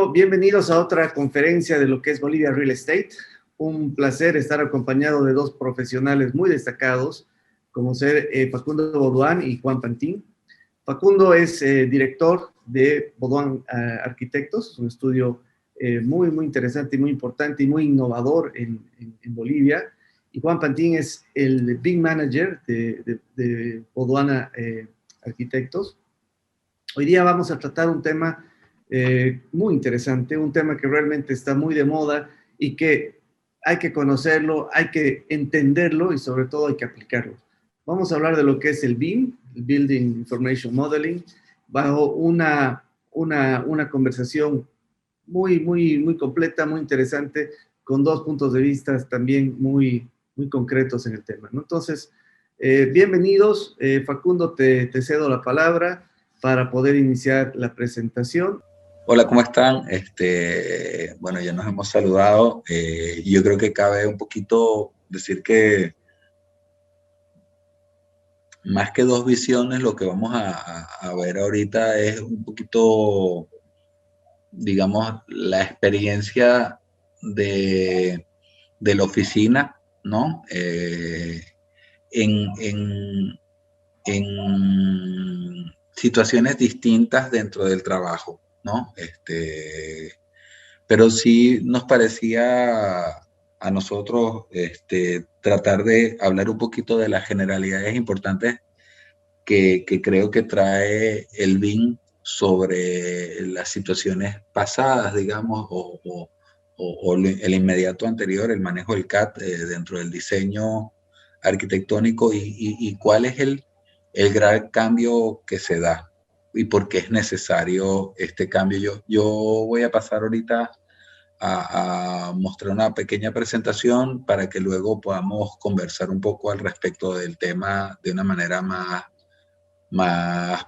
Bueno, bienvenidos a otra conferencia de lo que es Bolivia Real Estate. Un placer estar acompañado de dos profesionales muy destacados, como ser Facundo Boduán y Juan Pantín. Facundo es director de Boduán Arquitectos, un estudio muy interesante y muy importante y muy innovador en Bolivia. Y Juan Pantín es el Big Manager de Boduán Arquitectos. Hoy día vamos a tratar un tema muy interesante, un tema que realmente está muy de moda y que hay que conocerlo, hay que entenderlo y sobre todo hay que aplicarlo. Vamos a hablar de lo que es el BIM, el Building Information Modeling, bajo una conversación muy completa, muy interesante, con dos puntos de vista también muy concretos en el tema, ¿no? Entonces, bienvenidos. Facundo, te cedo la palabra para poder iniciar la presentación. Hola, ¿cómo están? Bueno, ya nos hemos saludado. Yo creo que cabe un poquito decir que más que dos visiones, lo que vamos a ver ahorita es un poquito, digamos, la experiencia de la oficina, ¿no? En situaciones distintas dentro del trabajo, ¿no? Pero sí nos parecía a nosotros tratar de hablar un poquito de las generalidades importantes que creo que trae el BIM sobre las situaciones pasadas, digamos, o el inmediato anterior, el manejo del CAD dentro del diseño arquitectónico y cuál es el gran cambio que se da y por qué es necesario este cambio. Yo voy a pasar ahorita a mostrar una pequeña presentación para que luego podamos conversar un poco al respecto del tema de una manera más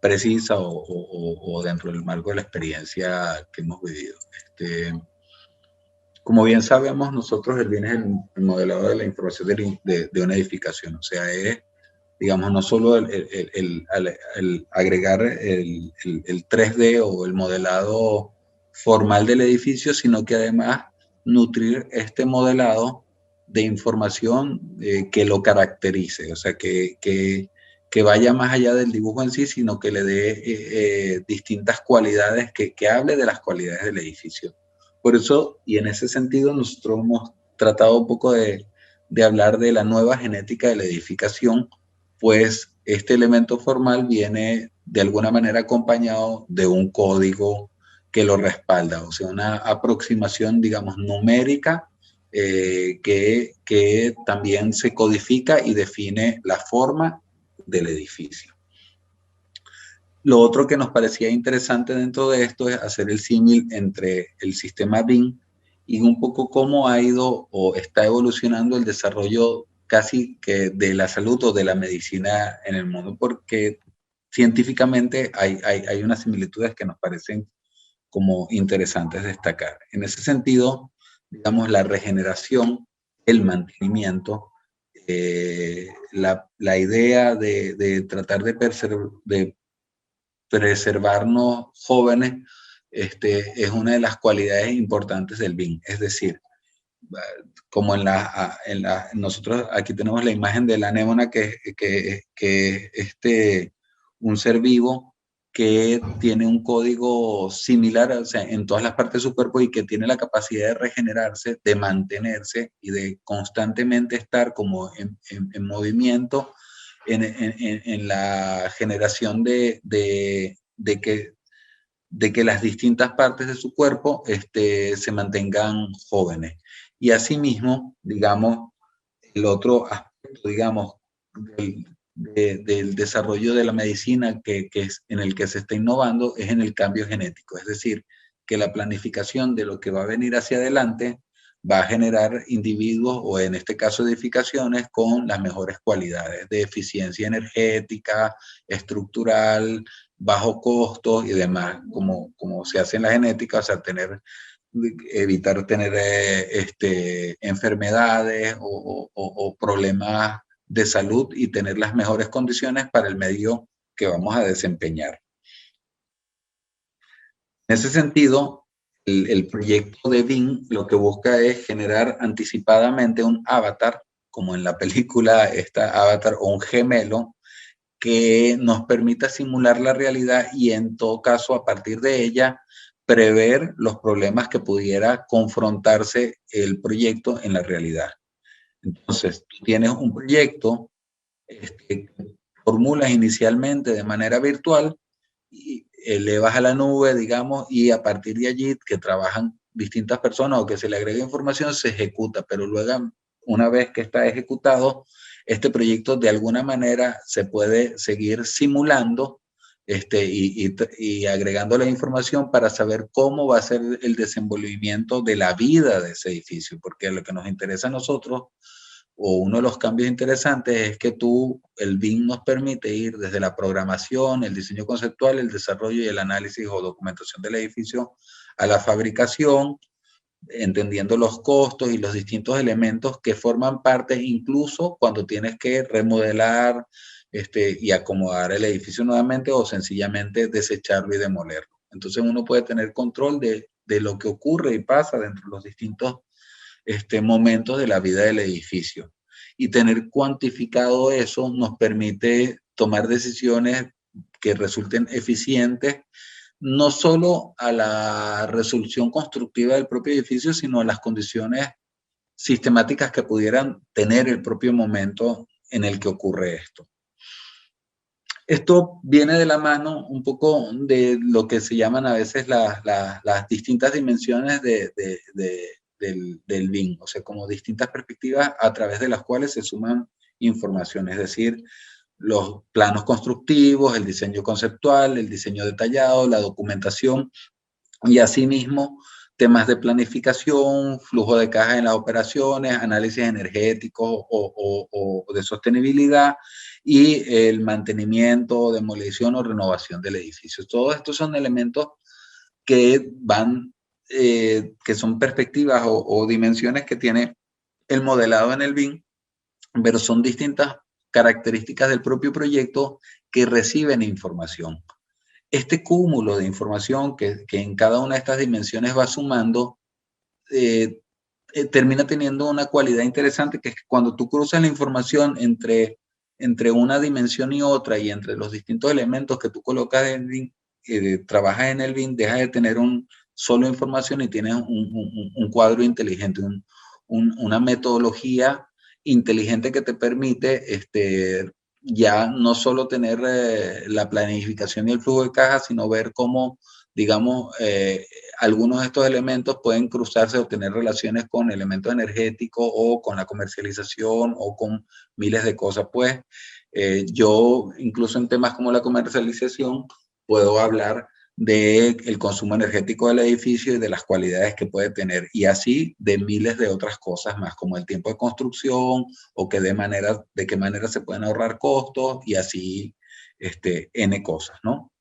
precisa o dentro del marco de la experiencia que hemos vivido. Como bien sabemos, nosotros el BIM es el modelado de la información de una edificación, o sea, es, digamos, no solo el agregar el 3D o el modelado formal del edificio, sino que además nutrir este modelado de información que lo caracterice, o sea, que vaya más allá del dibujo en sí, sino que le dé distintas cualidades, que hable de las cualidades del edificio. Por eso, y en ese sentido, nosotros hemos tratado un poco de hablar de la nueva genética de la edificación, pues este elemento formal viene de alguna manera acompañado de un código que lo respalda, o sea, una aproximación, digamos, numérica que también se codifica y define la forma del edificio. Lo otro que nos parecía interesante dentro de esto es hacer el símil entre el sistema BIM y un poco cómo ha ido o está evolucionando el desarrollo casi que de la salud o de la medicina en el mundo, porque científicamente hay unas similitudes que nos parecen como interesantes destacar. En ese sentido, digamos, la regeneración, el mantenimiento, la idea de tratar de preservarnos jóvenes, es una de las cualidades importantes del BIM. Es decir, como nosotros aquí tenemos la imagen de la anémona que es un ser vivo que tiene un código similar, o sea, en todas las partes de su cuerpo y que tiene la capacidad de regenerarse, de mantenerse y de constantemente estar como en movimiento en la generación de que las distintas partes de su cuerpo se mantengan jóvenes. Y asimismo, digamos, el otro aspecto, digamos, del desarrollo de la medicina que es en el que se está innovando es en el cambio genético, es decir, que la planificación de lo que va a venir hacia adelante va a generar individuos, o en este caso edificaciones, con las mejores cualidades de eficiencia energética, estructural, bajo costo y demás, como se hace en la genética, o sea, evitar tener enfermedades o problemas de salud y tener las mejores condiciones para el medio que vamos a desempeñar. En ese sentido, el proyecto de BIM lo que busca es generar anticipadamente un avatar, como en la película está Avatar, o un gemelo, que nos permita simular la realidad y en todo caso a partir de ella prever los problemas que pudiera confrontarse el proyecto en la realidad. Entonces, tú tienes un proyecto que formulas inicialmente de manera virtual y elevas a la nube, digamos, y a partir de allí que trabajan distintas personas o que se le agrega información, se ejecuta, pero luego, una vez que está ejecutado, este proyecto de alguna manera se puede seguir simulando y agregando la información para saber cómo va a ser el desenvolvimiento de la vida de ese edificio, porque lo que nos interesa a nosotros o uno de los cambios interesantes es que el BIM nos permite ir desde la programación, el diseño conceptual, el desarrollo y el análisis o documentación del edificio a la fabricación, entendiendo los costos y los distintos elementos que forman parte, incluso cuando tienes que remodelar y acomodar el edificio nuevamente o sencillamente desecharlo y demolerlo. Entonces uno puede tener control de lo que ocurre y pasa dentro de los distintos momentos de la vida del edificio. Y tener cuantificado eso nos permite tomar decisiones que resulten eficientes, no solo a la resolución constructiva del propio edificio, sino a las condiciones sistemáticas que pudieran tener el propio momento en el que ocurre esto. Esto viene de la mano un poco de lo que se llaman a veces las distintas dimensiones del BIM, o sea, como distintas perspectivas a través de las cuales se suman información, es decir, los planos constructivos, el diseño conceptual, el diseño detallado, la documentación y asimismo temas de planificación, flujo de caja en las operaciones, análisis energético o de sostenibilidad y el mantenimiento, demolición o renovación del edificio. Todos estos son elementos que van, que son perspectivas o dimensiones que tiene el modelado en el BIM, pero son distintas características del propio proyecto que reciben información. Este cúmulo de información que en cada una de estas dimensiones va sumando, termina teniendo una cualidad interesante, que es que cuando tú cruzas la información entre una dimensión y otra y entre los distintos elementos que tú colocas en el BIM, trabajas en el BIM, dejas de tener solo información y tienes un cuadro inteligente, una metodología inteligente que te permite ya no solo tener la planificación y el flujo de caja, sino ver cómo, digamos, algunos de estos elementos pueden cruzarse o tener relaciones con elementos energéticos o con la comercialización o con miles de cosas. Pues yo, incluso en temas como la comercialización, puedo hablar del consumo energético del edificio y de las cualidades que puede tener, y así de miles de otras cosas más, como el tiempo de construcción o de qué manera se pueden ahorrar costos y así N cosas, ¿no?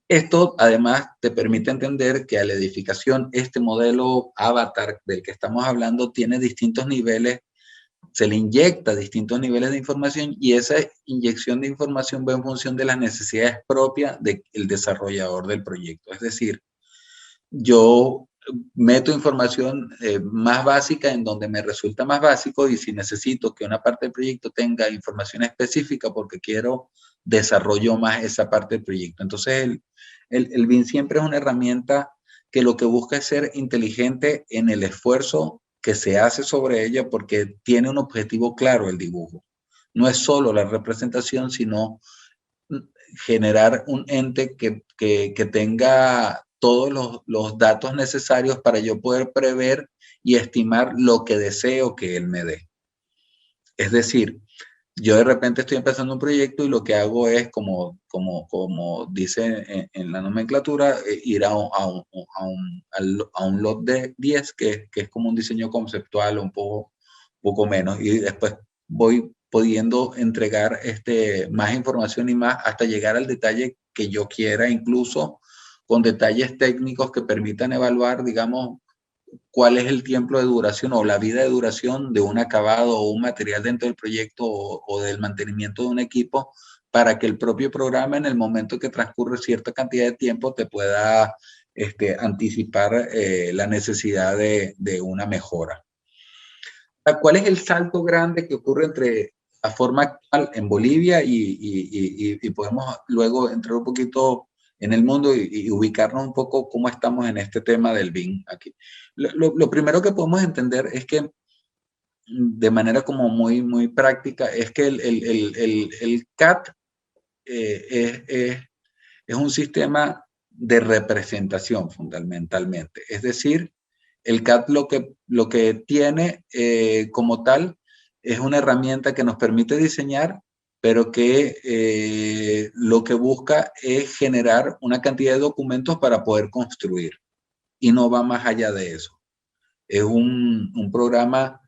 Esto además te permite entender que a la edificación, este modelo avatar del que estamos hablando tiene distintos niveles, se le inyecta distintos niveles de información y esa inyección de información va en función de las necesidades propias del desarrollador del proyecto. Es decir, yo meto información más básica en donde me resulta más básico, y si necesito que una parte del proyecto tenga información específica porque quiero, desarrollo más esa parte del proyecto. Entonces el BIM siempre es una herramienta que lo que busca es ser inteligente en el esfuerzo que se hace sobre ella, porque tiene un objetivo claro el dibujo. No es solo la representación, sino generar un ente que tenga todos los datos necesarios para yo poder prever y estimar lo que deseo que él me dé. Es decir, yo de repente estoy empezando un proyecto y lo que hago es, como dice en la nomenclatura, ir a un lot de 10, que es como un diseño conceptual, un poco menos, y después voy pudiendo entregar más información y más hasta llegar al detalle que yo quiera, incluso con detalles técnicos que permitan evaluar, digamos, cuál es el tiempo de duración o la vida de duración de un acabado o un material dentro del proyecto o del mantenimiento de un equipo, para que el propio programa, en el momento que transcurre cierta cantidad de tiempo, te pueda anticipar la necesidad de una mejora. ¿Cuál es el salto grande que ocurre entre la forma actual en Bolivia y podemos luego entrar un poquito en el mundo y ubicarnos un poco cómo estamos en este tema del BIM aquí? Lo primero que podemos entender es que de manera como muy práctica es que el CAD es un sistema de representación fundamentalmente. Es decir, el CAD lo que tiene como tal es una herramienta que nos permite diseñar, pero que lo que busca es generar una cantidad de documentos para poder construir y no va más allá de eso. Es un programa,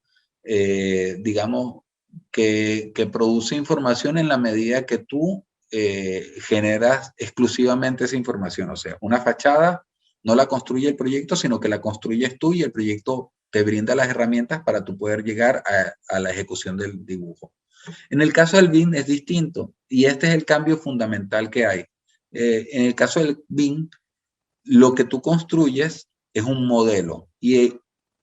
digamos, que produce información en la medida que tú generas exclusivamente esa información. O sea, una fachada no la construye el proyecto, sino que la construyes tú y el proyecto te brinda las herramientas para tú poder llegar a la ejecución del dibujo. En el caso del BIM es distinto y este es el cambio fundamental que hay. En el caso del BIM, lo que tú construyes es un modelo y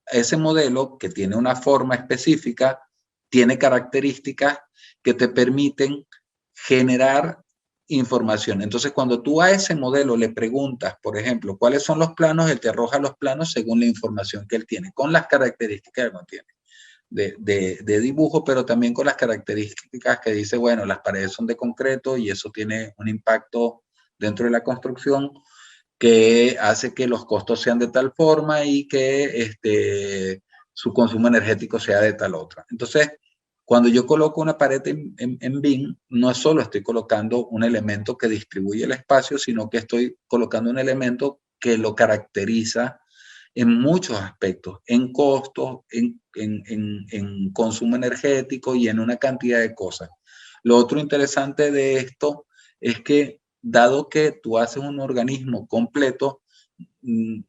ese modelo que tiene una forma específica, tiene características que te permiten generar información. Entonces, cuando tú a ese modelo le preguntas, por ejemplo, cuáles son los planos, él te arroja los planos según la información que él tiene, con las características que él tiene de dibujo, pero también con las características que dice, bueno, las paredes son de concreto y eso tiene un impacto dentro de la construcción que hace que los costos sean de tal forma y que su consumo energético sea de tal otra. Entonces, cuando yo coloco una pared en BIM, no solo estoy colocando un elemento que distribuye el espacio, sino que estoy colocando un elemento que lo caracteriza en muchos aspectos, en costos, en consumo energético y en una cantidad de cosas. Lo otro interesante de esto es que dado que tú haces un organismo completo, el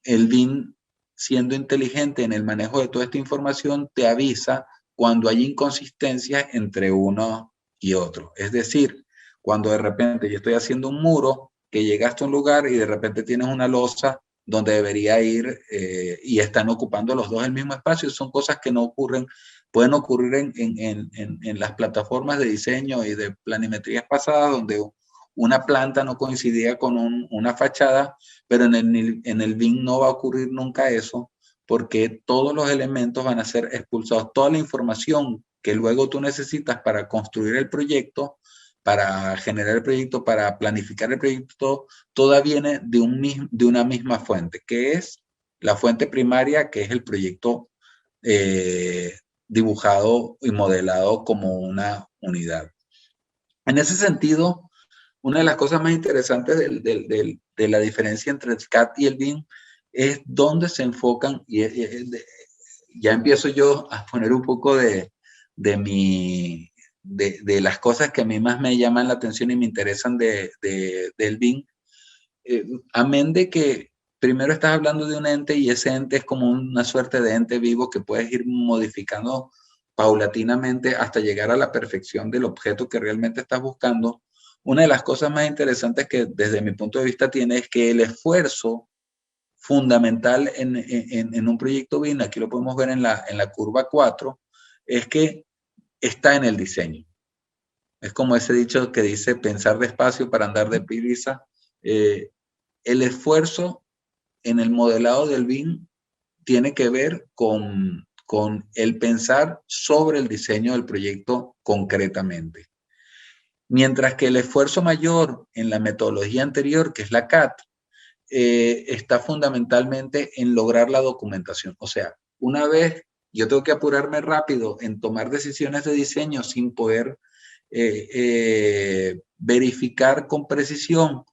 BIM, siendo inteligente en el manejo de toda esta información, te avisa cuando hay inconsistencias entre uno y otro. Es decir, cuando de repente yo estoy haciendo un muro, que llegaste a un lugar y de repente tienes una losa donde debería ir y están ocupando los dos el mismo espacio, son cosas que no ocurren, pueden ocurrir en las plataformas de diseño y de planimetrías pasadas, donde una planta no coincidía con una fachada, pero en el BIM no va a ocurrir nunca eso, porque todos los elementos van a ser expulsados. Toda la información que luego tú necesitas para construir el proyecto, para generar el proyecto, para planificar el proyecto, toda viene de una misma fuente, que es la fuente primaria, que es el proyecto dibujado y modelado como una unidad. En ese sentido, una de las cosas más interesantes de la diferencia entre el CAD y el BIM es dónde se enfocan, y ya empiezo yo a poner un poco de las cosas que a mí más me llaman la atención y me interesan del BIM. Amén de que primero estás hablando de un ente y ese ente es como una suerte de ente vivo que puedes ir modificando paulatinamente hasta llegar a la perfección del objeto que realmente estás buscando. Una de las cosas más interesantes que desde mi punto de vista tiene es que el esfuerzo fundamental en un proyecto BIM, aquí lo podemos ver en la curva 4, es que está en el diseño. Es como ese dicho que dice pensar despacio para andar deprisa. El esfuerzo en el modelado del BIM tiene que ver con el pensar sobre el diseño del proyecto concretamente. Mientras que el esfuerzo mayor en la metodología anterior, que es la CAT, está fundamentalmente en lograr la documentación. O sea, una vez yo tengo que apurarme rápido en tomar decisiones de diseño sin poder verificar con precisión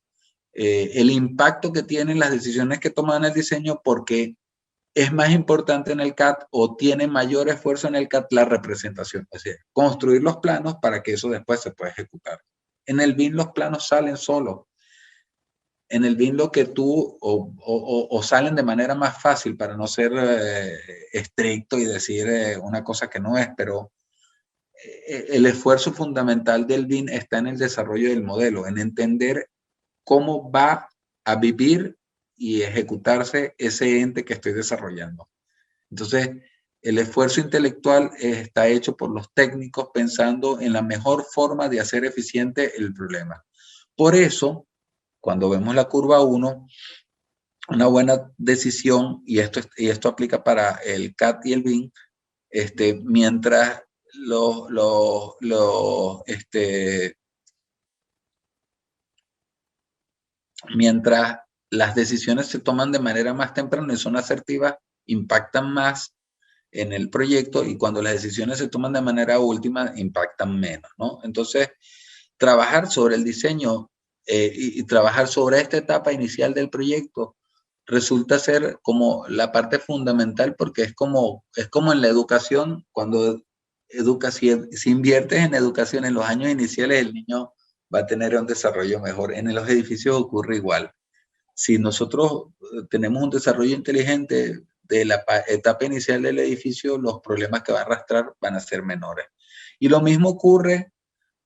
el impacto que tienen las decisiones que toman en el diseño, porque es más importante en el CAD o tiene mayor esfuerzo en el CAD la representación, es decir, construir los planos para que eso después se pueda ejecutar. En el BIM los planos salen solos. En el BIM lo que tú, o salen de manera más fácil para no ser estricto y decir una cosa que no es, pero el esfuerzo fundamental del BIM está en el desarrollo del modelo, en entender cómo va a vivir y ejecutarse ese ente que estoy desarrollando. Entonces, el esfuerzo intelectual está hecho por los técnicos pensando en la mejor forma de hacer eficiente el problema. Por eso, cuando vemos la curva 1, una buena decisión, y esto aplica para el CAT y el BIM, mientras mientras las decisiones se toman de manera más temprana y son asertivas, impactan más en el proyecto, y cuando las decisiones se toman de manera última, impactan menos, ¿no? Entonces, trabajar sobre el diseño y trabajar sobre esta etapa inicial del proyecto resulta ser como la parte fundamental, porque es como en la educación, cuando si inviertes en educación en los años iniciales, el niño va a tener un desarrollo mejor. En los edificios ocurre igual. Si nosotros tenemos un desarrollo inteligente de la etapa inicial del edificio, los problemas que va a arrastrar van a ser menores. Y lo mismo ocurre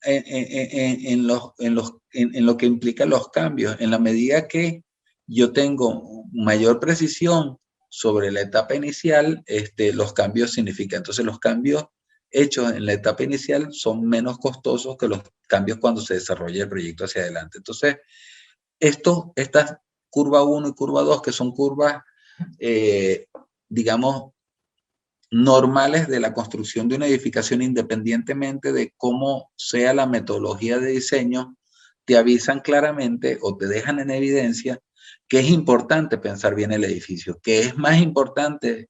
en lo que implica los cambios. En la medida que yo tengo mayor precisión sobre la etapa inicial, los cambios significan. Entonces, los cambios hechos en la etapa inicial son menos costosos que los cambios cuando se desarrolla el proyecto hacia adelante. Entonces, estas curva 1 y curva 2, que son curvas, digamos, normales de la construcción de una edificación, independientemente de cómo sea la metodología de diseño, te avisan claramente o te dejan en evidencia que es importante pensar bien el edificio, que es más importante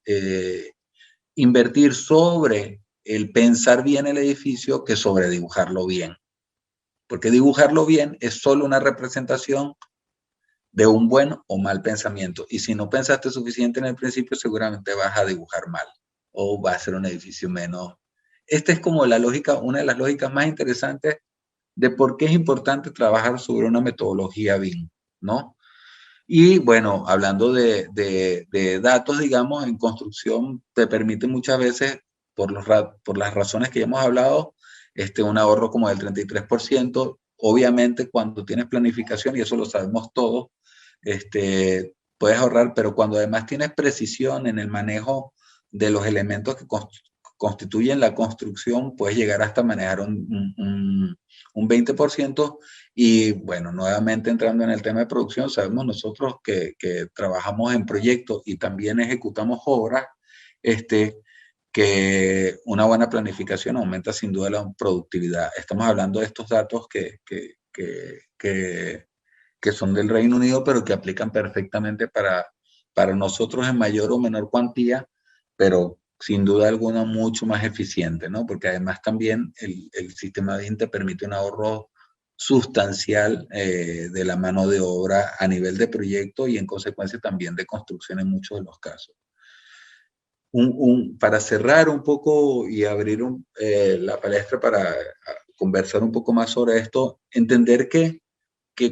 invertir sobre el pensar bien el edificio que sobre dibujarlo bien. Porque dibujarlo bien es solo una representación de un buen o mal pensamiento. Y si no pensaste suficiente en el principio, seguramente vas a dibujar mal o va a ser un edificio menos. Esta es como la lógica, una de las lógicas más interesantes de por qué es importante trabajar sobre una metodología BIM, ¿no? Y bueno, hablando de datos, digamos, en construcción te permite muchas veces, por las razones que ya hemos hablado, un ahorro como del 33%. Obviamente, cuando tienes planificación, y eso lo sabemos todos, puedes ahorrar, pero cuando además tienes precisión en el manejo de los elementos que constituyen la construcción, puedes llegar hasta manejar un 20%. Y bueno, nuevamente entrando en el tema de producción, sabemos nosotros que trabajamos en proyectos y también ejecutamos obras, que una buena planificación aumenta sin duda la productividad. Estamos hablando de estos datos que son del Reino Unido, pero que aplican perfectamente para nosotros en mayor o menor cuantía, pero sin duda alguna mucho más eficiente, ¿no? Porque además también el sistema BIM te permite un ahorro sustancial de la mano de obra a nivel de proyecto y en consecuencia también de construcción en muchos de los casos. Para cerrar un poco y abrir la palestra para conversar un poco más sobre esto, entender que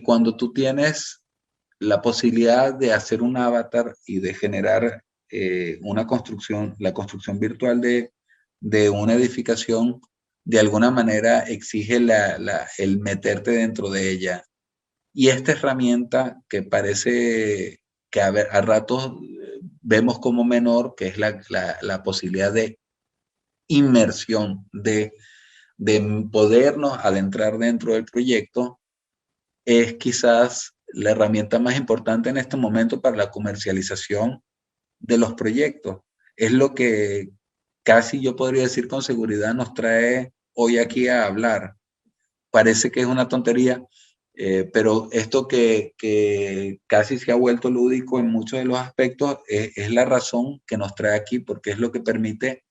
cuando tú tienes la posibilidad de hacer un avatar y de generar una construcción, la construcción virtual de una edificación, de alguna manera exige el meterte dentro de ella. Y esta herramienta que parece que a ratos vemos como menor, que es la posibilidad de inmersión, de podernos adentrar dentro del proyecto, es quizás la herramienta más importante en este momento para la comercialización de los proyectos. Es lo que casi yo podría decir con seguridad nos trae hoy aquí a hablar. Parece que es una tontería, pero esto que casi se ha vuelto lúdico en muchos de los aspectos es la razón que nos trae aquí, porque es lo que permite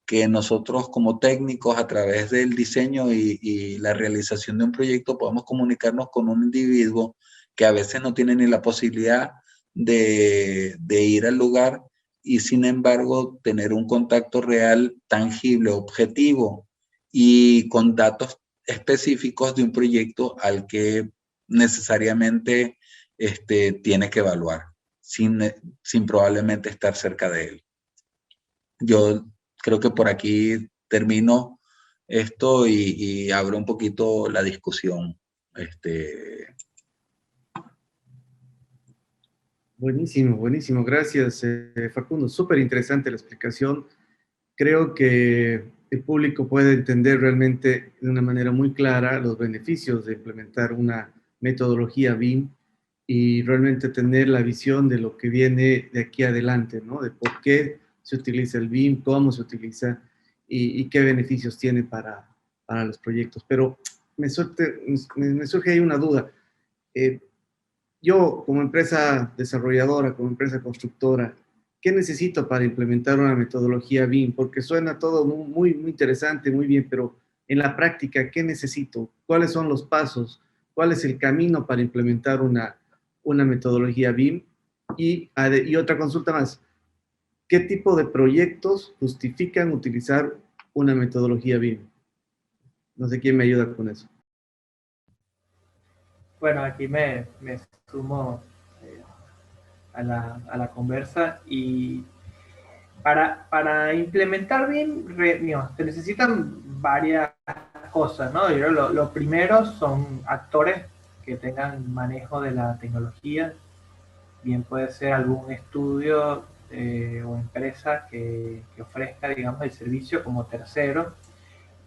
que nosotros como técnicos a través del diseño y la realización de un proyecto podamos comunicarnos con un individuo que a veces no tiene ni la posibilidad de ir al lugar y sin embargo tener un contacto real, tangible, objetivo y con datos específicos de un proyecto al que necesariamente tiene que evaluar sin probablemente estar cerca de él. Yo creo que por aquí termino esto y abro un poquito la discusión. Buenísimo, buenísimo. Gracias, Facundo. Súper interesante la explicación. Creo que el público puede entender realmente de una manera muy clara los beneficios de implementar una metodología BIM y realmente tener la visión de lo que viene de aquí adelante, ¿no? De por qué se utiliza el BIM, cómo se utiliza y qué beneficios tiene para los proyectos. Pero me surge ahí una duda. Eh, yo, como empresa desarrolladora, como empresa constructora, ¿qué necesito para implementar una metodología BIM? Porque suena todo muy, muy interesante, muy bien, pero en la práctica, ¿qué necesito? ¿Cuáles son los pasos? ¿Cuál es el camino para implementar una metodología BIM? Y otra consulta más, ¿qué tipo de proyectos justifican utilizar una metodología BIM? No sé quién me ayuda con eso. Bueno, aquí me sumo eh, a la conversa y para implementar bien, se necesitan varias cosas, ¿no? Yo creo lo primero son actores que tengan manejo de la tecnología, bien puede ser algún estudio o empresa que ofrezca, digamos, el servicio como tercero.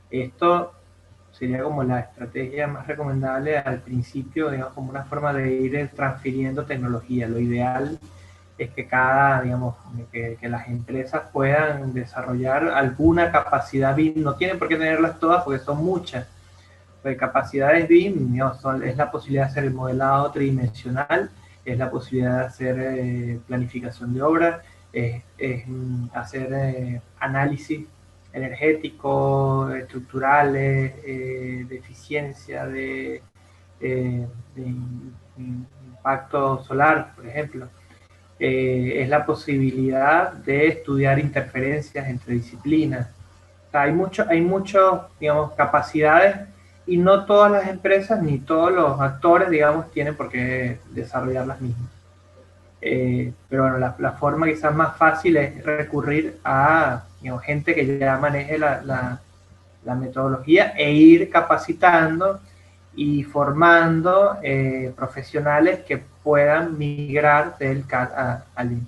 Esto sería como la estrategia más recomendable al principio, digamos, como una forma de ir transfiriendo tecnología. Lo ideal es que digamos, que las empresas puedan desarrollar alguna capacidad BIM. No tienen por qué tenerlas todas porque son muchas. Pues capacidades BIM, digamos, es la posibilidad de hacer el modelado tridimensional, es la posibilidad de hacer planificación de obra, es hacer análisis energético, estructurales, de eficiencia, de impacto solar, por ejemplo. Es la posibilidad de estudiar interferencias entre disciplinas. O sea, hay mucho, digamos, capacidades y no todas las empresas ni todos los actores, digamos, tienen por qué desarrollar las mismas. Pero bueno, la forma quizás más fácil es recurrir a, digamos, gente que ya maneje la metodología e ir capacitando y formando profesionales que puedan migrar del CAD al BIM.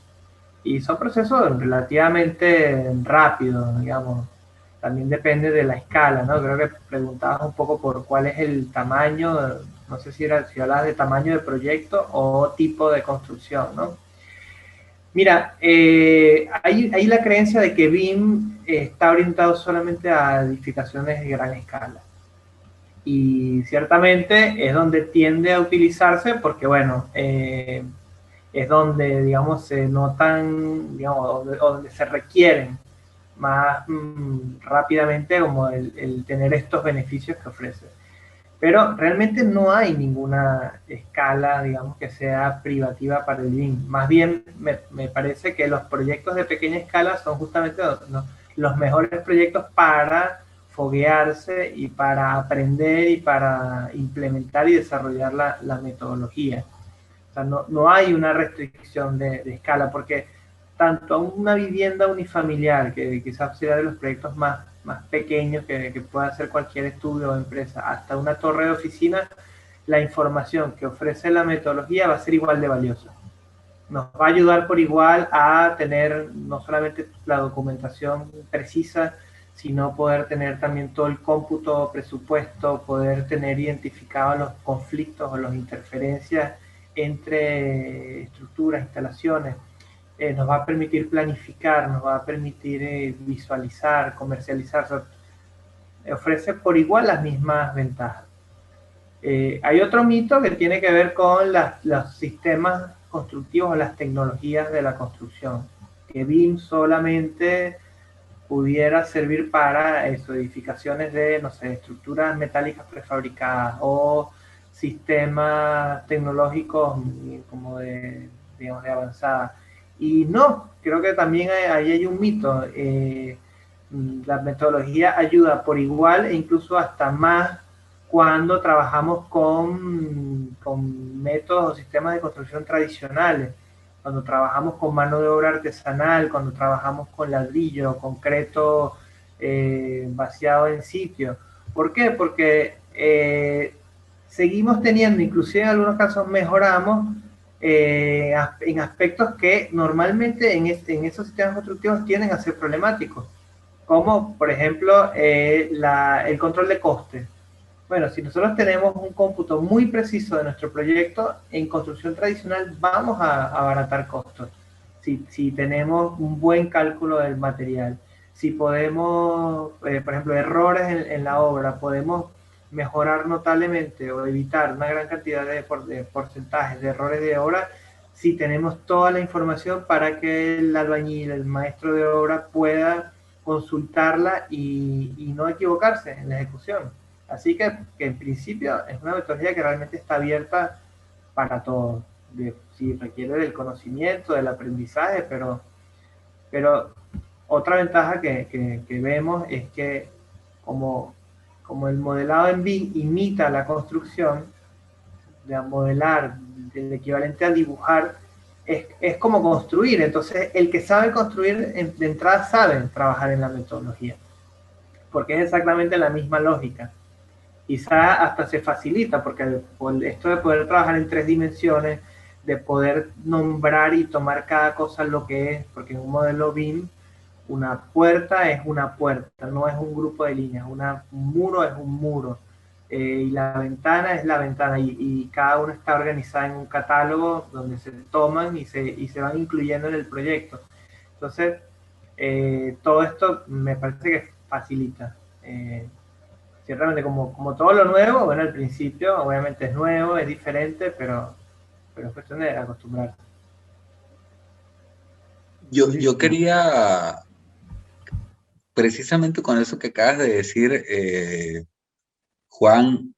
Y son procesos relativamente rápidos, digamos. También depende de la escala, ¿no? Creo que preguntabas un poco por cuál es el tamaño, no sé si hablas de tamaño de proyecto o tipo de construcción, ¿no? Mira, hay la creencia de que BIM está orientado solamente a edificaciones de gran escala. Y ciertamente es donde tiende a utilizarse porque, bueno, es donde, digamos, se notan, digamos, donde se requieren más rápidamente como el tener estos beneficios que ofrece. Pero realmente no hay ninguna escala, digamos, que sea privativa para el BIM. Más bien, me parece que los proyectos de pequeña escala son justamente los mejores proyectos para foguearse y para aprender y para implementar y desarrollar la metodología. O sea, no hay una restricción de escala, porque tanto a una vivienda unifamiliar, que quizás sea de los proyectos más pequeños que pueda hacer cualquier estudio o empresa, hasta una torre de oficina, la información que ofrece la metodología va a ser igual de valiosa. Nos va a ayudar por igual a tener no solamente la documentación precisa, sino poder tener también todo el cómputo, presupuesto, poder tener identificados los conflictos o las interferencias entre estructuras, instalaciones. Nos va a permitir planificar, nos va a permitir visualizar, comercializar. O sea, ofrece por igual las mismas ventajas. Hay otro mito que tiene que ver con los sistemas constructivos o las tecnologías de la construcción, que BIM solamente pudiera servir para eso, edificaciones de, no sé, estructuras metálicas prefabricadas o sistemas tecnológicos como digamos, de avanzada. Y no, creo que también ahí hay un mito. La metodología ayuda por igual e incluso hasta más cuando trabajamos con métodos o sistemas de construcción tradicionales, cuando trabajamos con mano de obra artesanal, cuando trabajamos con ladrillo, concreto vaciado en sitio. ¿Por qué? Porque seguimos teniendo, inclusive en algunos casos mejoramos, en aspectos que normalmente en esos sistemas constructivos tienden a ser problemáticos, como por ejemplo el control de costes. Bueno, si nosotros tenemos un cómputo muy preciso de nuestro proyecto, en construcción tradicional vamos a abaratar costos. Si tenemos un buen cálculo del material, si podemos, por ejemplo, errores en la obra, podemos mejorar notablemente o evitar una gran cantidad de porcentajes de errores de obra, si tenemos toda la información para que el albañil, el maestro de obra, pueda consultarla y no equivocarse en la ejecución. Así que en principio es una metodología que realmente está abierta para todos. Sí, requiere del conocimiento, del aprendizaje, pero otra ventaja que vemos es que como, como el modelado en BIM imita la construcción, de modelar, el equivalente a dibujar, es como construir. Entonces, el que sabe construir de entrada sabe trabajar en la metodología, porque es exactamente la misma lógica. Quizá hasta se facilita, porque esto de poder trabajar en 3 dimensiones, de poder nombrar y tomar cada cosa lo que es, porque en un modelo BIM, una puerta es una puerta, no es un grupo de líneas, un muro es un muro, y la ventana es la ventana, y cada una está organizada en un catálogo donde se toman y se van incluyendo en el proyecto. Entonces, todo esto me parece que facilita. Ciertamente, como todo lo nuevo, bueno, al principio obviamente es nuevo, es diferente, pero es cuestión de acostumbrarse. Yo quería, precisamente con eso que acabas de decir, Juan,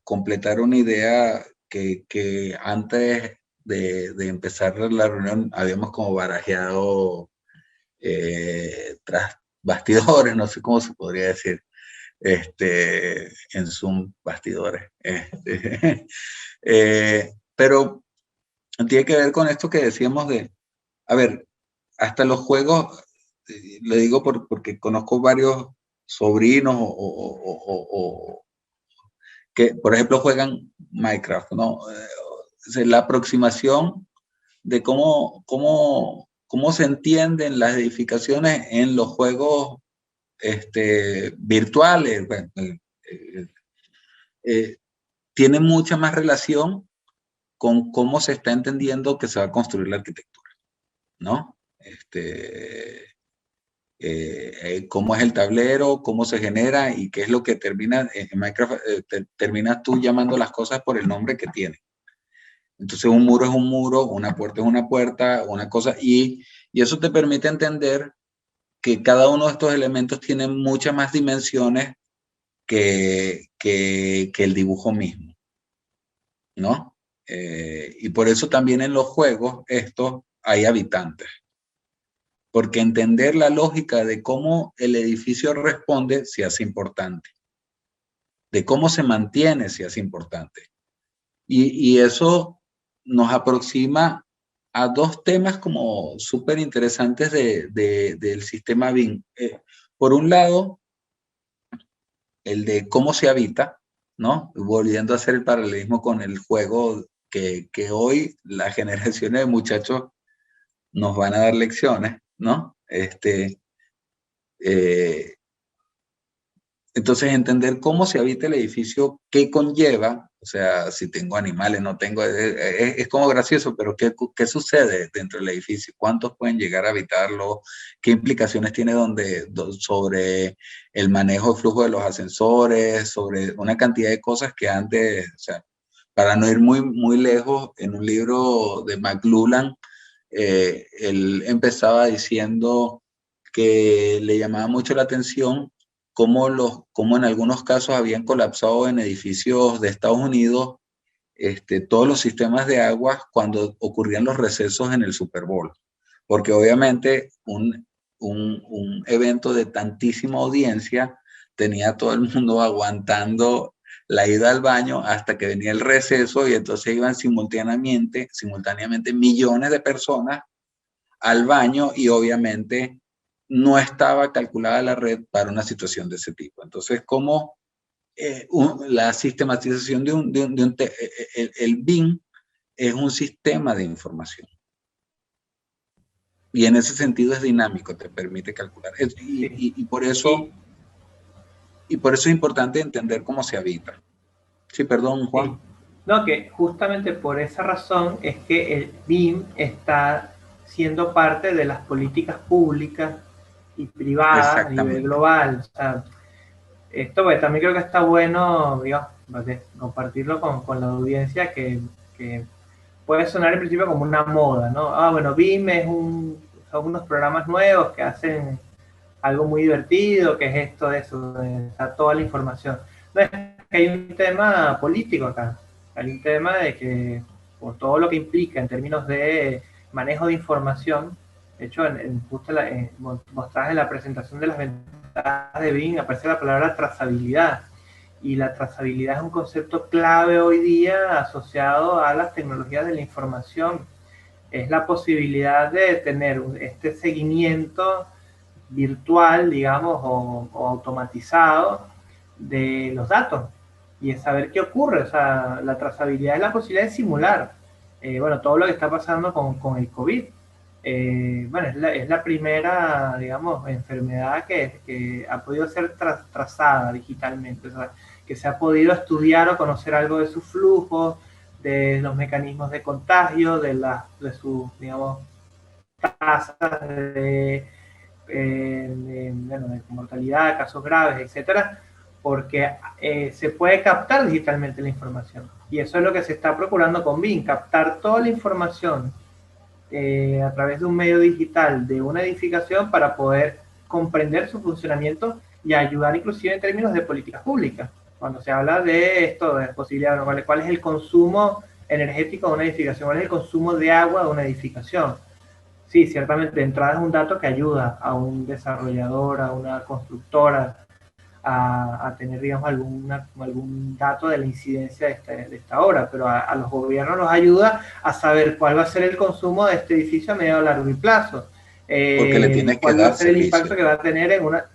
completar una idea que antes de empezar la reunión habíamos como barajeado tras bastidores, no sé cómo se podría decir, en Zoom, bastidores. Pero tiene que ver con esto que decíamos a ver, hasta los juegos, lo digo porque conozco varios sobrinos que, por ejemplo, juegan Minecraft, ¿no? La aproximación de cómo se entienden las edificaciones en los juegos virtuales, bueno, tiene mucha más relación con cómo se está entendiendo que se va a construir la arquitectura, ¿no? Cómo es el tablero, cómo se genera y qué es lo que termina en Minecraft, terminas tú llamando las cosas por el nombre que tiene. Entonces un muro es un muro, una puerta es una puerta, una cosa, y eso te permite entender que cada uno de estos elementos tiene muchas más dimensiones que el dibujo mismo, ¿no? Y por eso también en los juegos estos hay habitantes. Porque entender la lógica de cómo el edificio responde se hace importante. De cómo se mantiene se hace importante. Y eso nos aproxima a dos temas como súper interesantes del sistema BIM. Por un lado, el de cómo se habita, ¿no? Volviendo a hacer el paralelismo con el juego que hoy las generaciones de muchachos nos van a dar lecciones, ¿no? Entonces, entender cómo se habita el edificio, qué conlleva, o sea, si tengo animales, no tengo, es como gracioso, pero ¿qué sucede dentro del edificio? ¿Cuántos pueden llegar a habitarlo? ¿Qué implicaciones tiene sobre el manejo de flujo de los ascensores? Sobre una cantidad de cosas que antes, o sea, para no ir muy lejos, en un libro de McLuhan, él empezaba diciendo que le llamaba mucho la atención cómo en algunos casos habían colapsado en edificios de Estados Unidos todos los sistemas de agua cuando ocurrían los recesos en el Super Bowl. Porque obviamente un evento de tantísima audiencia tenía a todo el mundo aguantando la ida al baño hasta que venía el receso y entonces iban simultáneamente millones de personas al baño y obviamente no estaba calculada la red para una situación de ese tipo. Entonces, ¿cómo la sistematización el BIM es un sistema de información. Y en ese sentido es dinámico, te permite calcular. Y por eso, y por eso es importante entender cómo se habita. Sí, perdón, Juan. Sí. No, que justamente por esa razón es que el BIM está siendo parte de las políticas públicas y privadas a nivel global. O sea, esto pues, también creo que está bueno, digamos, compartirlo con la audiencia, que puede sonar en principio como una moda, ¿no? Ah, bueno, BIM son unos programas nuevos que hacen algo muy divertido, que es esto, eso, está toda la información. No, es que hay un tema político acá, hay un tema de que por todo lo que implica en términos de manejo de información, de hecho, justo mostrás en la presentación de las ventajas de BIM, aparece la palabra trazabilidad, y la trazabilidad es un concepto clave hoy día asociado a las tecnologías de la información. Es la posibilidad de tener este seguimiento virtual, digamos, o automatizado de los datos y es saber qué ocurre. O sea, la trazabilidad es la posibilidad de simular, bueno, todo lo que está pasando con el COVID. Bueno, es la primera, digamos, enfermedad que ha podido ser trazada digitalmente, o sea, que se ha podido estudiar o conocer algo de sus flujos, de los mecanismos de contagio, de sus, digamos, tasas de mortalidad, casos graves, etcétera, porque se puede captar digitalmente la información. Y eso es lo que se está procurando con BIM, captar toda la información a través de un medio digital de una edificación para poder comprender su funcionamiento y ayudar inclusive en términos de políticas públicas. Cuando se habla de esto, de posibilidades, ¿cuál es el consumo energético de una edificación? ¿Cuál es el consumo de agua de una edificación? Sí, ciertamente, de entrada es un dato que ayuda a un desarrollador, a una constructora, a tener, digamos, algún dato de la incidencia de esta obra, pero a los gobiernos los ayuda a saber cuál va a ser el consumo de este edificio a medio y largo plazo. Porque le tienes que cuál va dar a ser el servicio. impacto que va a tener en una...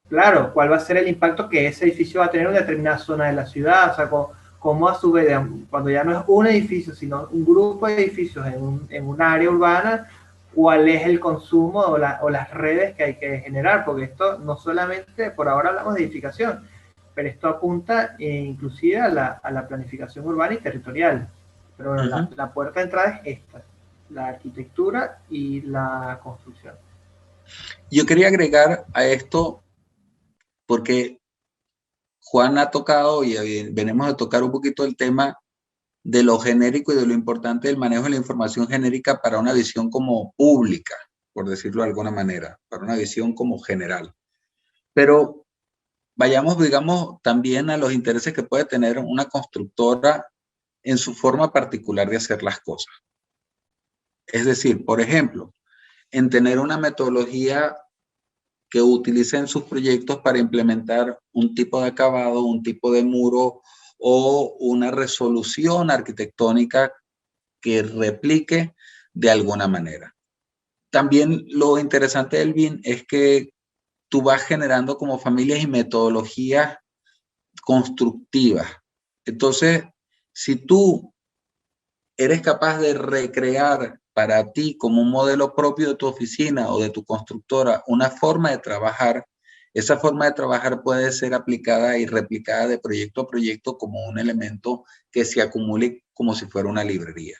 Claro, cuál va a ser el impacto que ese edificio va a tener en una determinada zona de la ciudad, o sea, cómo a su vez, cuando ya no es un edificio, sino un grupo de edificios en un área urbana, cuál es el consumo o las redes que hay que generar, porque esto no solamente, por ahora hablamos de edificación, pero esto apunta inclusive a la planificación urbana y territorial. Pero bueno, la puerta de entrada es esta, la arquitectura y la construcción. Yo quería agregar a esto, porque Juan ha tocado y venimos a tocar un poquito el tema de lo genérico y de lo importante del manejo de la información genérica para una visión como pública, por decirlo de alguna manera, para una visión como general. Pero vayamos, digamos, también a los intereses que puede tener una constructora en su forma particular de hacer las cosas. Es decir, por ejemplo, en tener una metodología que utilice en sus proyectos para implementar un tipo de acabado, un tipo de muro o una resolución arquitectónica que replique de alguna manera. También lo interesante del BIM es que tú vas generando como familias y metodologías constructivas. Entonces, si tú eres capaz de recrear para ti como un modelo propio de tu oficina o de tu constructora una forma de trabajar, esa forma de trabajar puede ser aplicada y replicada de proyecto a proyecto como un elemento que se acumule como si fuera una librería.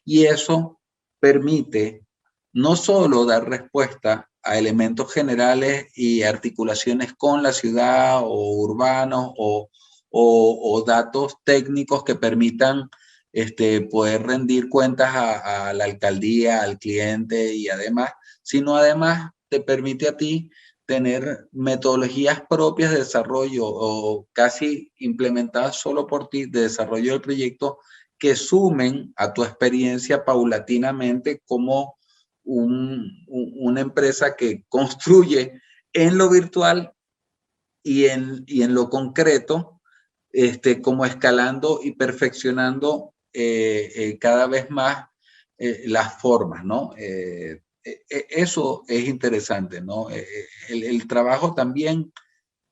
Y eso permite no solo dar respuesta a elementos generales y articulaciones con la ciudad o urbanos o datos técnicos que permitan poder rendir cuentas a la alcaldía, al cliente y además, sino además te permite a ti tener metodologías propias de desarrollo o casi implementadas solo por ti de desarrollo del proyecto que sumen a tu experiencia paulatinamente como una empresa que construye en lo virtual y en lo concreto, como escalando y perfeccionando cada vez más las formas, ¿no? Eso es interesante, ¿no? El trabajo también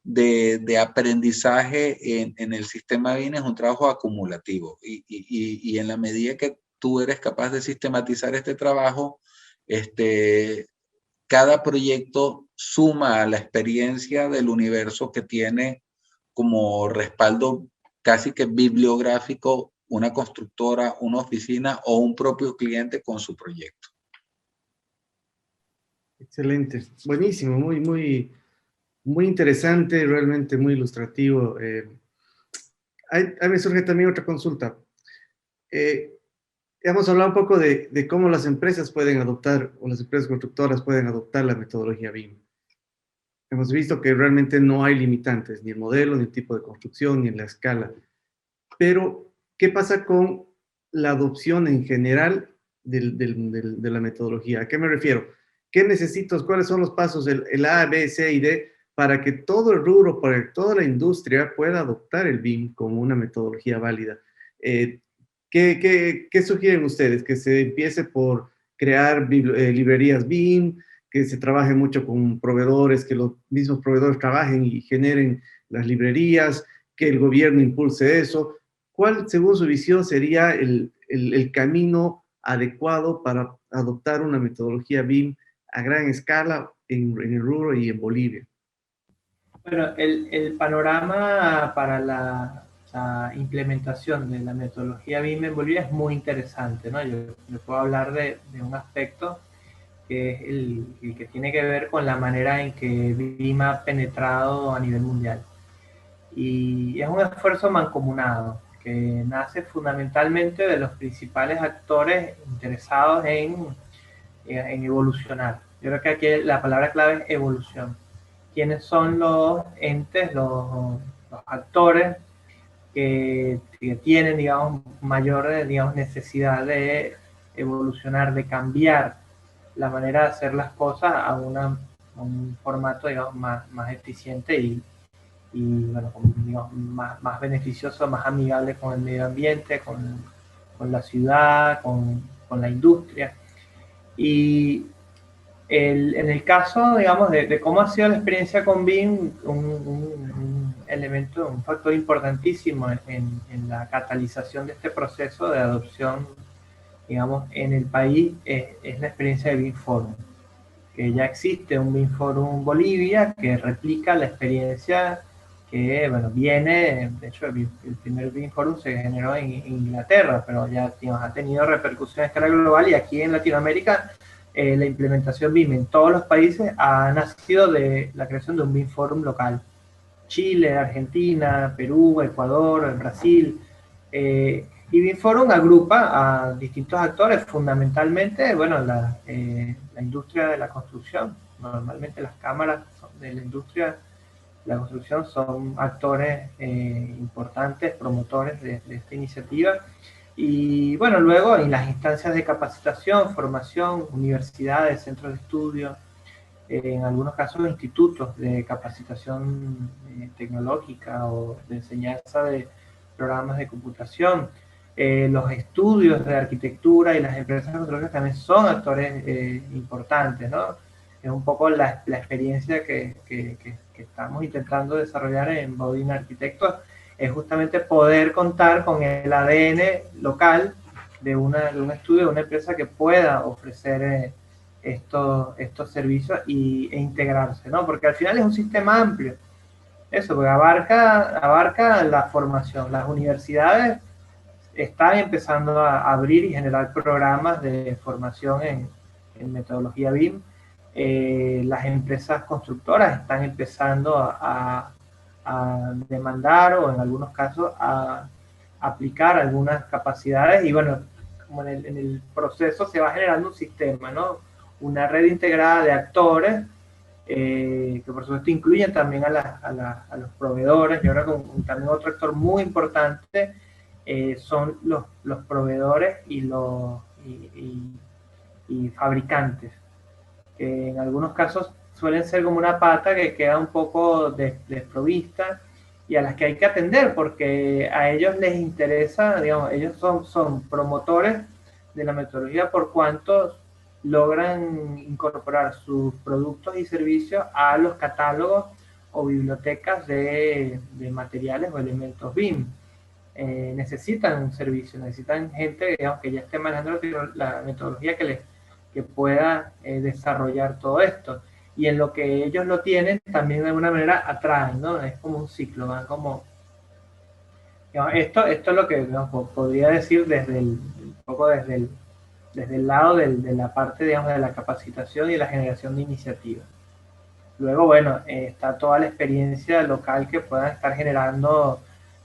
de aprendizaje en el sistema BIM es un trabajo acumulativo y en la medida que tú eres capaz de sistematizar este trabajo, cada proyecto suma a la experiencia del universo que tiene como respaldo casi que bibliográfico una constructora, una oficina o un propio cliente con su proyecto. Excelente, buenísimo, muy interesante, realmente muy ilustrativo. Ahí me surge también otra consulta. Eh, Hemos hablado un poco de cómo las empresas pueden adoptar, o las empresas constructoras pueden adoptar la metodología BIM. Hemos visto que realmente no hay limitantes, ni el modelo, ni el tipo de construcción, ni en la escala. Pero, ¿qué pasa con la adopción en general de la metodología? ¿A qué me refiero? ¿Qué necesito? ¿Cuáles son los pasos, el A, B, C y D, para que todo el rubro, para que toda la industria pueda adoptar el BIM como una metodología válida? ¿Qué sugieren ustedes? ¿Que se empiece por crear librerías BIM, que se trabaje mucho con proveedores, que los mismos proveedores trabajen y generen las librerías, que el gobierno impulse eso? ¿Cuál, según su visión, sería el camino adecuado para adoptar una metodología BIM a gran escala en el rubro y en Bolivia? Bueno, el panorama para la implementación de la metodología BIM en Bolivia es muy interesante, ¿no? Yo puedo hablar de un aspecto que es el que tiene que ver con la manera en que BIM ha penetrado a nivel mundial. Y es un esfuerzo mancomunado que nace fundamentalmente de los principales actores interesados en evolucionar. Yo creo que aquí la palabra clave es evolución. ¿Quiénes son los entes, los actores que tienen, digamos, mayor, digamos, necesidad de evolucionar, de cambiar la manera de hacer las cosas a un formato, digamos, más eficiente y bueno, digamos, más beneficioso, más amigable con el medio ambiente, con la ciudad, con la industria? Y en el caso, digamos, de cómo ha sido la experiencia con BIM, un elemento, un factor importantísimo en la catalización de este proceso de adopción, digamos, en el país es la experiencia de BIM Forum, que ya existe un BIM Forum Bolivia que replica la experiencia que, bueno, viene, de hecho, el primer BIM Forum se generó en Inglaterra, pero ya, digamos, ha tenido repercusiones a escala global y aquí en Latinoamérica la implementación BIM en todos los países ha nacido de la creación de un BIM Forum local. Chile, Argentina, Perú, Ecuador, Brasil. Y BIM Forum agrupa a distintos actores, fundamentalmente, bueno, la industria de la construcción. Normalmente las cámaras de la industria de la construcción son actores importantes, promotores de esta iniciativa. Y bueno, luego en las instancias de capacitación, formación, universidades, centros de estudio, en algunos casos institutos de capacitación tecnológica o de enseñanza de programas de computación, los estudios de arquitectura y las empresas tecnológicas también son actores importantes, ¿no? Es un poco la experiencia que estamos intentando desarrollar en Bodin Arquitectos, es justamente poder contar con el ADN local de un estudio, de una empresa que pueda ofrecer estos servicios e integrarse, ¿no? Porque al final es un sistema amplio. Eso, porque abarca la formación. Las universidades están empezando a abrir y generar programas de formación en metodología BIM. Las empresas constructoras están empezando a demandar o en algunos casos a aplicar algunas capacidades y bueno, como en el proceso se va generando un sistema, ¿no? Una red integrada de actores que por supuesto incluyen también a los proveedores. Y ahora también otro actor muy importante son los proveedores y fabricantes, que en algunos casos suelen ser como una pata que queda un poco desprovista y a las que hay que atender porque a ellos les interesa, digamos, ellos son promotores de la metodología por cuanto logran incorporar sus productos y servicios a los catálogos o bibliotecas de materiales o elementos BIM. Necesitan un servicio, necesitan gente, digamos, que ya esté manejando la metodología que pueda desarrollar todo esto. Y en lo que ellos lo tienen, también de alguna manera atraen, ¿no? Es como un ciclo, van como... Digamos, esto es lo que, digamos, podría decir desde un poco desde el lado de la parte, digamos, de la capacitación y la generación de iniciativas. Luego, bueno, está toda la experiencia local que puedan estar generando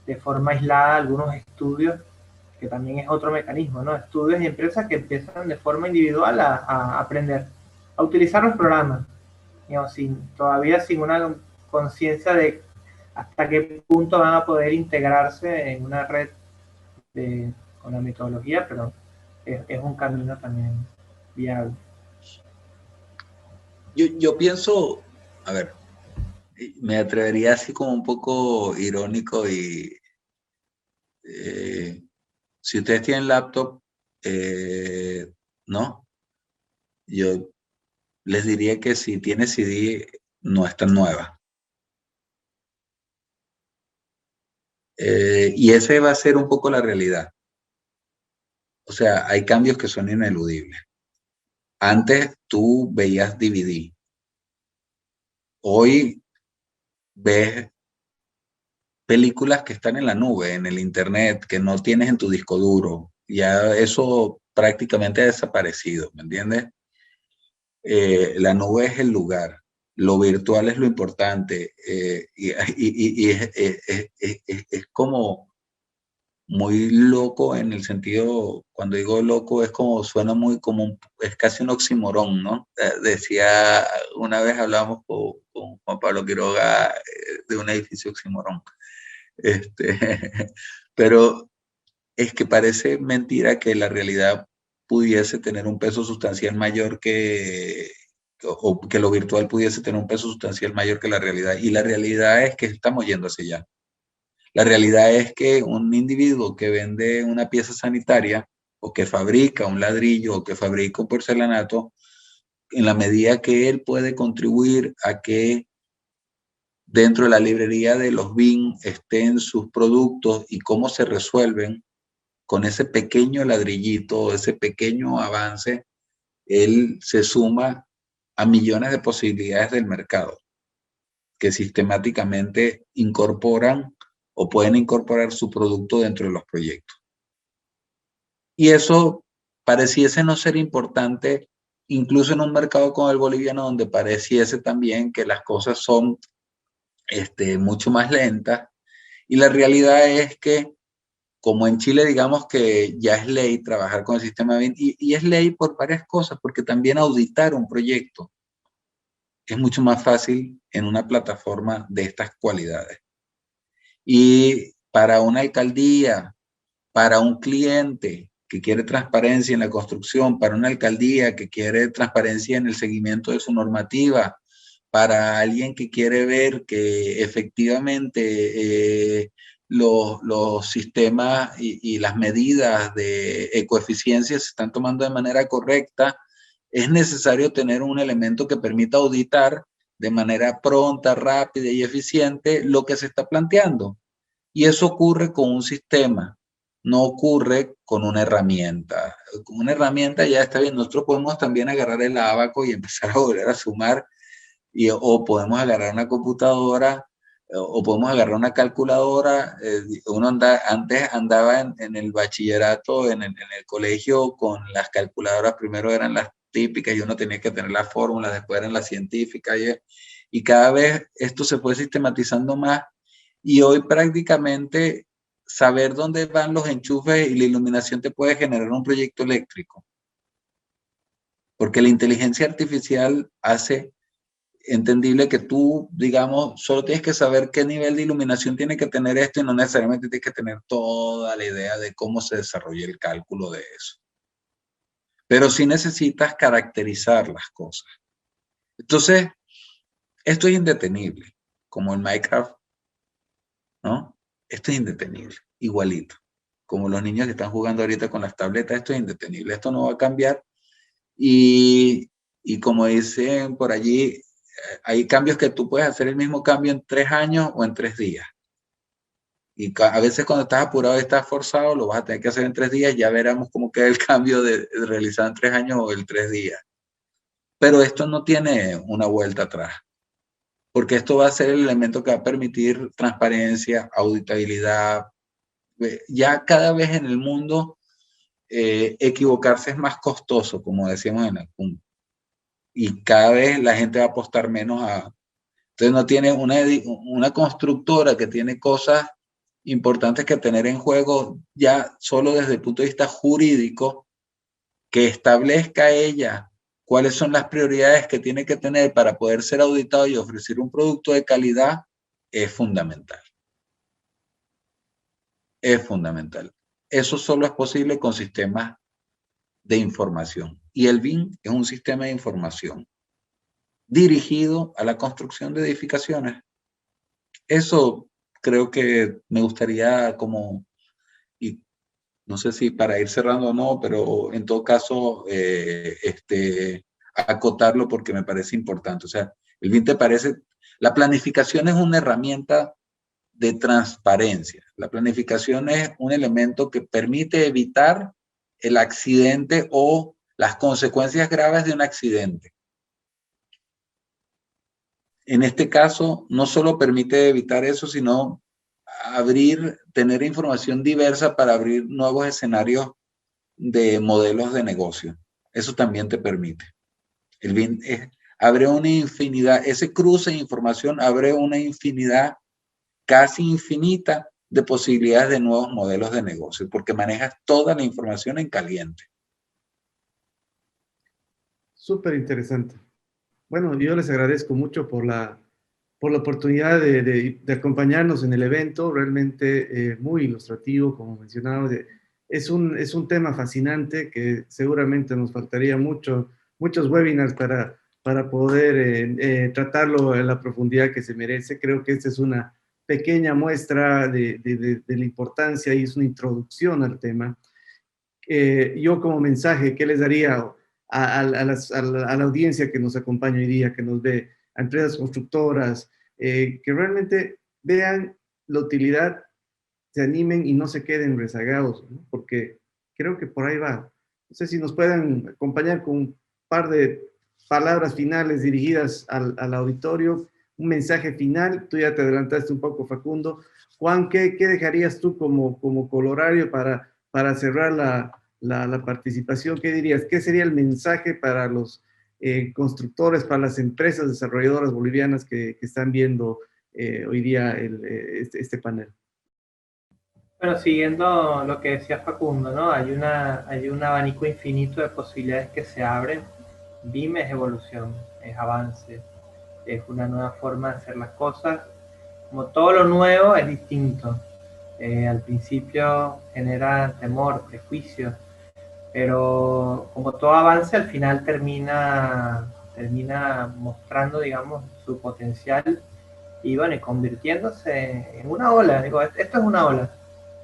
de forma aislada algunos estudios, que también es otro mecanismo, ¿no? Estudios y empresas que empiezan de forma individual a aprender, a utilizar los programas, digamos, todavía sin una conciencia de hasta qué punto van a poder integrarse en una red con la metodología, pero es un camino también viable. Yo pienso, a ver, me atrevería así como un poco irónico y si ustedes tienen laptop, ¿no? Yo les diría que si tiene CD, no es tan nueva. Y ese va a ser un poco la realidad. O sea, hay cambios que son ineludibles. Antes tú veías DVD. Hoy ves películas que están en la nube, en el internet, que no tienes en tu disco duro. Ya eso prácticamente ha desaparecido, ¿me entiendes? La nube es el lugar, lo virtual es lo importante, y es como muy loco en el sentido, cuando digo loco es como, suena muy como, es casi un oxímoron, ¿no? Decía, una vez hablamos con Juan Pablo Quiroga de un edificio oxímoron. Pero es que parece mentira que la realidad pudiese tener un peso sustancial mayor o que lo virtual pudiese tener un peso sustancial mayor que la realidad. Y la realidad es que estamos yendo hacia allá. La realidad es que un individuo que vende una pieza sanitaria o que fabrica un ladrillo o que fabrica un porcelanato, en la medida que él puede contribuir a que dentro de la librería de los BIM estén sus productos y cómo se resuelven, con ese pequeño ladrillito, ese pequeño avance, él se suma a millones de posibilidades del mercado que sistemáticamente incorporan o pueden incorporar su producto dentro de los proyectos. Y eso pareciese no ser importante, incluso en un mercado como el boliviano, donde pareciese también que las cosas son mucho más lentas. Y la realidad es que, como en Chile, digamos que ya es ley trabajar con el sistema BIM, y es ley por varias cosas, porque también auditar un proyecto es mucho más fácil en una plataforma de estas cualidades. Y para una alcaldía, para un cliente que quiere transparencia en la construcción, para una alcaldía que quiere transparencia en el seguimiento de su normativa, para alguien que quiere ver que efectivamente los sistemas y las medidas de ecoeficiencia se están tomando de manera correcta, es necesario tener un elemento que permita auditar de manera pronta, rápida y eficiente lo que se está planteando. Y eso ocurre con un sistema, no ocurre con una herramienta. Con una herramienta ya está bien, nosotros podemos también agarrar el abaco y empezar a volver a sumar, o podemos agarrar una computadora, o podemos agarrar una calculadora. Uno antes andaba en el bachillerato, en el colegio, con las calculadoras. Primero eran las típicas y uno tenía que tener las fórmulas, después eran las científicas, y cada vez esto se fue sistematizando más, y hoy prácticamente saber dónde van los enchufes y la iluminación te puede generar un proyecto eléctrico, porque la inteligencia artificial hace entendible que tú, digamos, solo tienes que saber qué nivel de iluminación tiene que tener esto, y no necesariamente tienes que tener toda la idea de cómo se desarrolla el cálculo de eso. Pero sí necesitas caracterizar las cosas. Entonces, esto es indetenible, como en Minecraft, ¿no? Esto es indetenible, igualito. Como los niños que están jugando ahorita con las tabletas, esto es indetenible, esto no va a cambiar. Y como dicen por allí, hay cambios que tú puedes hacer el mismo cambio en 3 años o en 3 días. Y a veces cuando estás apurado y estás forzado, lo vas a tener que hacer en 3 días. Ya veremos cómo queda el cambio de realizar en 3 años o en 3 días. Pero esto no tiene una vuelta atrás, porque esto va a ser el elemento que va a permitir transparencia, auditabilidad. Ya cada vez en el mundo equivocarse es más costoso, como decíamos en el punto. Y cada vez la gente va a apostar menos a... Entonces no tiene una constructora que tiene cosas importantes que tener en juego ya solo desde el punto de vista jurídico, que establezca ella cuáles son las prioridades que tiene que tener para poder ser auditado y ofrecer un producto de calidad, es fundamental. Es fundamental. Eso solo es posible con sistemas de información. Y el BIM es un sistema de información dirigido a la construcción de edificaciones. Eso creo que me gustaría como, y no sé si para ir cerrando o no, pero en todo caso, acotarlo porque me parece importante. O sea, el BIM te parece, la planificación es una herramienta de transparencia. La planificación es un elemento que permite evitar el accidente o las consecuencias graves de un accidente. En este caso, no solo permite evitar eso, sino tener información diversa para abrir nuevos escenarios de modelos de negocio. Eso también te permite. El BIM abre una infinidad, ese cruce de información abre una infinidad casi infinita de posibilidades de nuevos modelos de negocio, porque manejas toda la información en caliente. Súper interesante. Bueno, yo les agradezco mucho por la oportunidad de acompañarnos en el evento, realmente muy ilustrativo, como mencionaba. Es un tema fascinante que seguramente nos faltaría muchos webinars para poder tratarlo en la profundidad que se merece. Creo que esta es una pequeña muestra de la importancia y es una introducción al tema. Yo como mensaje, ¿qué les daría a la audiencia que nos acompaña hoy día, que nos ve, a empresas constructoras, que realmente vean la utilidad, se animen y no se queden rezagados, ¿no? Porque creo que por ahí va. No sé si nos pueden acompañar con un par de palabras finales dirigidas al auditorio, un mensaje final. Tú ya te adelantaste un poco, Facundo. Juan, ¿qué dejarías tú como colorario para cerrar la participación? ¿Qué dirías? ¿Qué sería el mensaje para los constructores, para las empresas desarrolladoras bolivianas que están viendo hoy día este panel? Bueno, siguiendo lo que decía Facundo, ¿no? Hay un abanico infinito de posibilidades que se abren. BIM es evolución, es avance, es una nueva forma de hacer las cosas. Como todo lo nuevo es distinto. Al principio genera temor, prejuicios, pero como todo avance al final termina mostrando, digamos, su potencial y bueno, y convirtiéndose en una ola. Digo, esto es una ola.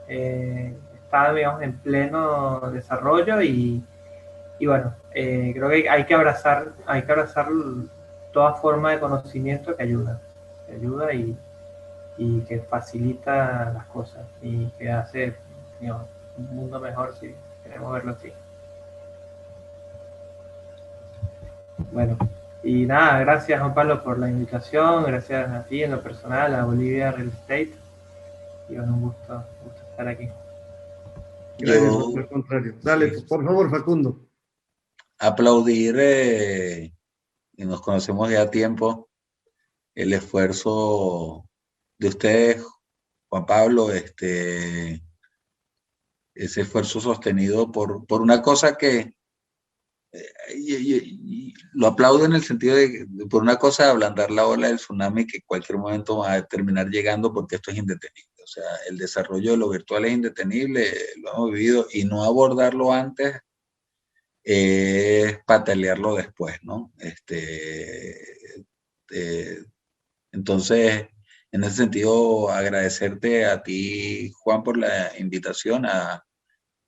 Está, digamos, en pleno desarrollo y bueno, creo que hay que abrazar toda forma de conocimiento que ayuda y que facilita las cosas y que hace, digamos, un mundo mejor si queremos verlo así. Bueno, y nada, gracias Juan Pablo por la invitación, gracias a ti en lo personal, a Bolivia Real Estate, y bueno, un gusto estar aquí. Gracias, al contrario. Dale, sí, por favor, Facundo. Aplaudir, y nos conocemos ya a tiempo, el esfuerzo de ustedes, Juan Pablo, ese esfuerzo sostenido por una cosa que lo aplaudo en el sentido de por una cosa de ablandar la ola del tsunami que en cualquier momento va a terminar llegando porque esto es indetenible. O sea, el desarrollo de lo virtual es indetenible, lo hemos vivido, y no abordarlo antes es patalearlo después, ¿no? Entonces, en ese sentido, agradecerte a ti, Juan, por la invitación, a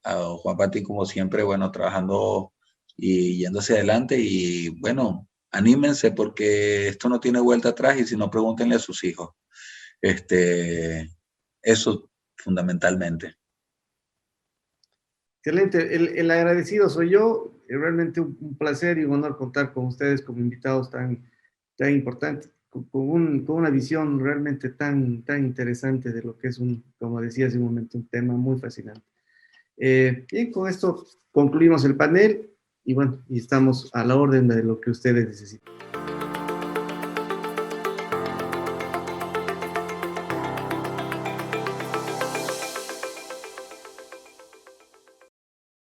Juan Pati, como siempre, bueno, trabajando y yendo hacia adelante, y bueno, anímense porque esto no tiene vuelta atrás y si no, pregúntenle a sus hijos. Eso fundamentalmente. Excelente, el agradecido soy yo. Realmente un placer y un honor contar con ustedes como invitados tan importantes, con una visión realmente tan interesante de lo que es como decía hace un momento, un tema muy fascinante. Y con esto concluimos el panel y bueno, y estamos a la orden de lo que ustedes necesiten.